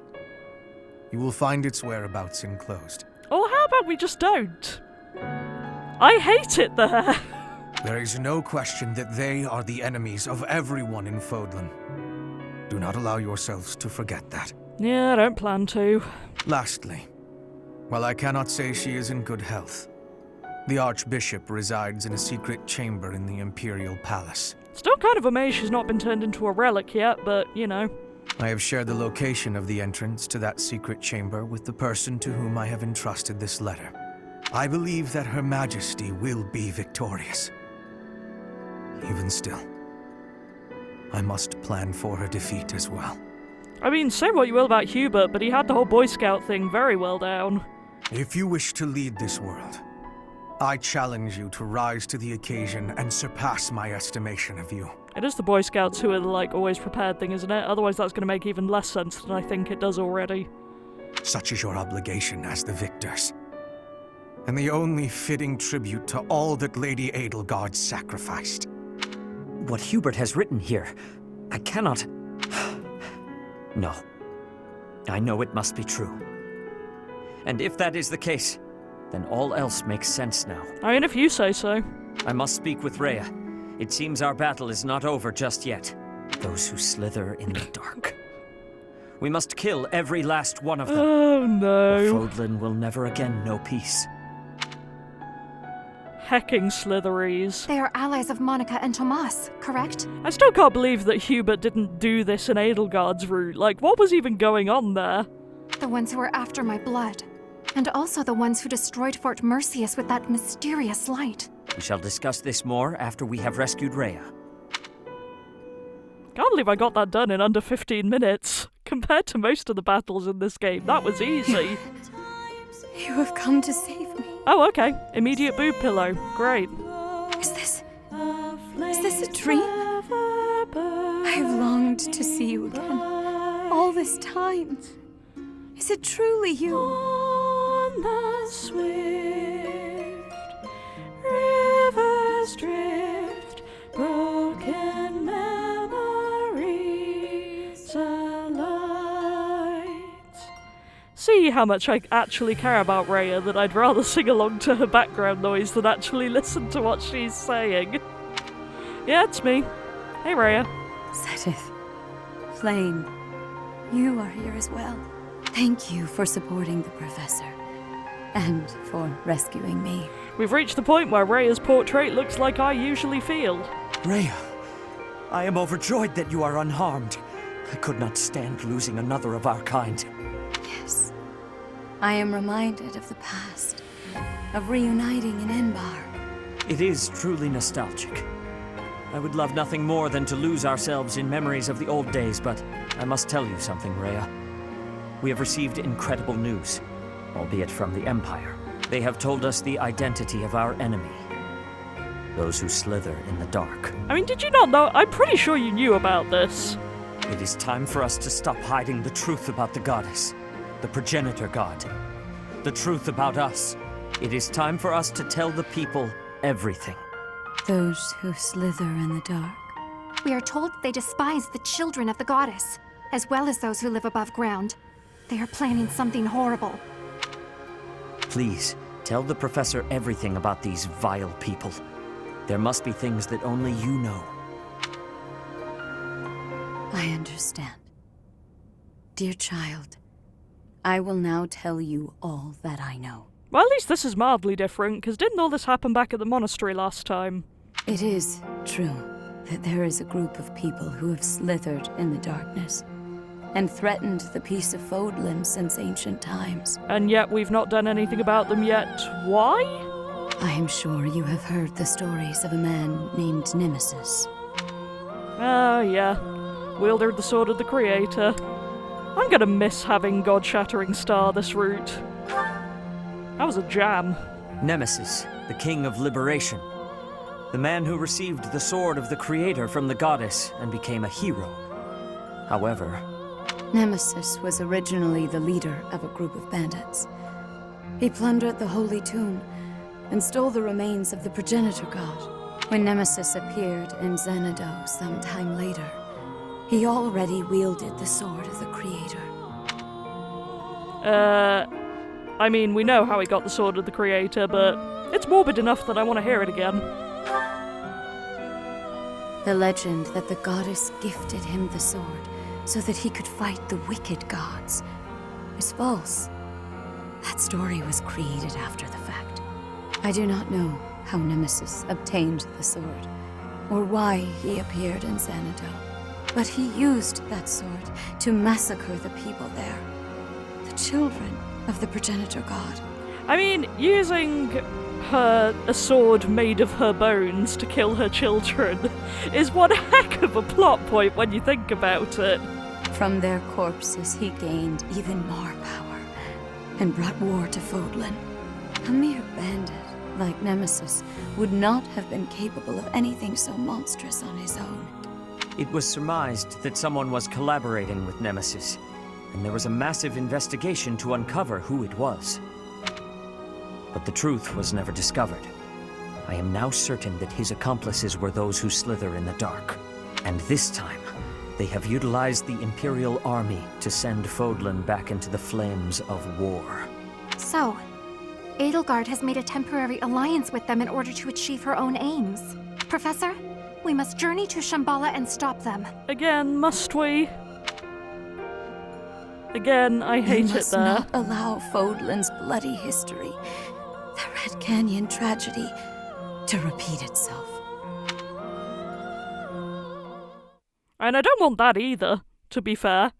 You will find its whereabouts enclosed. Or how about we just don't? I hate it there. There is no question that they are the enemies of everyone in Fodlan. Do not allow yourselves to forget that. Yeah, I don't plan to. Lastly, while I cannot say she is in good health, the Archbishop resides in a secret chamber in the Imperial Palace. Still kind of amazed she's not been turned into a relic yet, but, you know. I have shared the location of the entrance to that secret chamber with the person to whom I have entrusted this letter. I believe that Her Majesty will be victorious. Even still, I must plan for her defeat as well. I mean, say what you will about Hubert, but he had the whole Boy Scout thing very well down. If you wish to lead this world, I challenge you to rise to the occasion and surpass my estimation of you. It is the Boy Scouts who are the, like, always prepared thing, isn't it? Otherwise that's going to make even less sense than I think it does already. Such is your obligation as the victors, and the only fitting tribute to all that Lady Edelgard sacrificed. What Hubert has written here, I cannot... No. I know it must be true. And if that is the case, then all else makes sense now. I mean, if you say so. I must speak with Rhea. It seems our battle is not over just yet. Those who slither in the dark. We must kill every last one of them. Oh no. Or Fodlan will never again know peace. Hecking Slitheries. They are allies of Monica and Tomas, correct? I still can't believe that Hubert didn't do this in Edelgard's route. Like, what was even going on there? The ones who were after my blood. And also the ones who destroyed Fort Mercius with that mysterious light. We shall discuss this more after we have rescued Rhea. Can't believe I got that done in under 15 minutes. Compared to most of the battles in this game, that was easy. You have come to save me. Oh, okay. Immediate boob pillow. Great. Is this a dream? I have longed to see you again. All this time. Is it truly you? On the swift rivers drift, broken memories alight. See how much I actually care about Rhea, that I'd rather sing along to her background noise than actually listen to what she's saying. Yeah, it's me. Hey, Rhea. Setith. Flame. You are here as well. Thank you for supporting the Professor. And for rescuing me. We've reached the point where Rhea's portrait looks like I usually feel. Rhea, I am overjoyed that you are unharmed. I could not stand losing another of our kind. Yes. I am reminded of the past. Of reuniting in Enbar. It is truly nostalgic. I would love nothing more than to lose ourselves in memories of the old days, but I must tell you something, Rhea. We have received incredible news, albeit from the Empire. They have told us the identity of our enemy. Those who slither in the dark. I mean, did you not know? I'm pretty sure you knew about this. It is time for us to stop hiding the truth about the goddess, the progenitor god. The truth about us. It is time for us to tell the people everything. Those who slither in the dark. We are told they despise the children of the goddess, as well as those who live above ground. They are planning something horrible. Please, tell the Professor everything about these vile people. There must be things that only you know. I understand. Dear child, I will now tell you all that I know. Well, at least this is mildly different, because didn't all this happen back at the monastery last time? It is true that there is a group of people who have slithered in the darkness and threatened the peace of Fodlan since ancient times. And yet we've not done anything about them yet. Why? I am sure you have heard the stories of a man named Nemesis. Ah, yeah. Wielder of the Sword of the Creator. I'm gonna miss having God-shattering star this route. That was a jam. Nemesis, the King of Liberation. The man who received the Sword of the Creator from the goddess and became a hero. However... Nemesis was originally the leader of a group of bandits. He plundered the Holy Tomb and stole the remains of the progenitor god. When Nemesis appeared in Xanadu some time later, he already wielded the Sword of the Creator. I mean, we know how he got the Sword of the Creator, but it's morbid enough that I want to hear it again. The legend that the goddess gifted him the sword so that he could fight the wicked gods is false. That story was created after the fact. I do not know how Nemesis obtained the sword, or why he appeared in Xanadu. But he used that sword to massacre the people there. The children of the progenitor god. I mean, using a sword made of her bones to kill her children is one heck of a plot point when you think about it. From their corpses he gained even more power and brought war to Fodlan. A mere bandit like Nemesis would not have been capable of anything so monstrous on his own. It was surmised that someone was collaborating with Nemesis, and there was a massive investigation to uncover who it was. But the truth was never discovered. I am now certain that his accomplices were those who slither in the dark. And this time, they have utilized the Imperial Army to send Fodlan back into the flames of war. So, Edelgard has made a temporary alliance with them in order to achieve her own aims. Professor, we must journey to Shambhala and stop them. Again, must we? Again, I hate it there. We must not allow Fodlan's bloody history, the Red Canyon tragedy, to repeat itself. And I don't want that either, to be fair.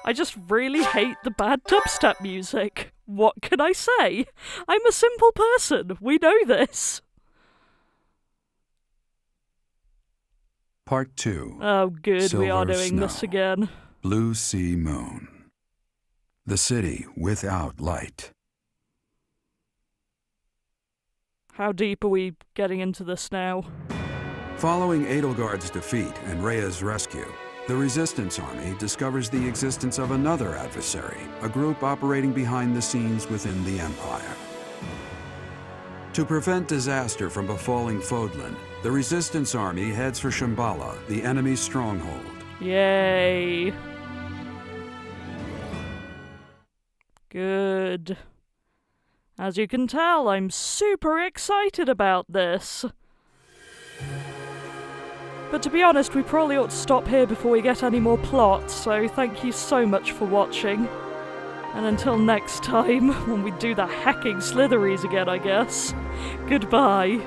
I just really hate the bad dubstep music. What can I say? I'm a simple person. We know this. Part 2. Oh, good. We are Silver doing this Snow. again. Blue Sea Moon. The city without light. How deep are we getting into this now? Following Edelgard's defeat and Rhea's rescue, the Resistance Army discovers the existence of another adversary, a group operating behind the scenes within the Empire. To prevent disaster from befalling Fodlan, the Resistance Army heads for Shambhala, the enemy's stronghold. Yay. Good. As you can tell, I'm super excited about this. But to be honest, we probably ought to stop here before we get any more plots, so thank you so much for watching. And until next time, when we do the hacking slitheries again, I guess, goodbye.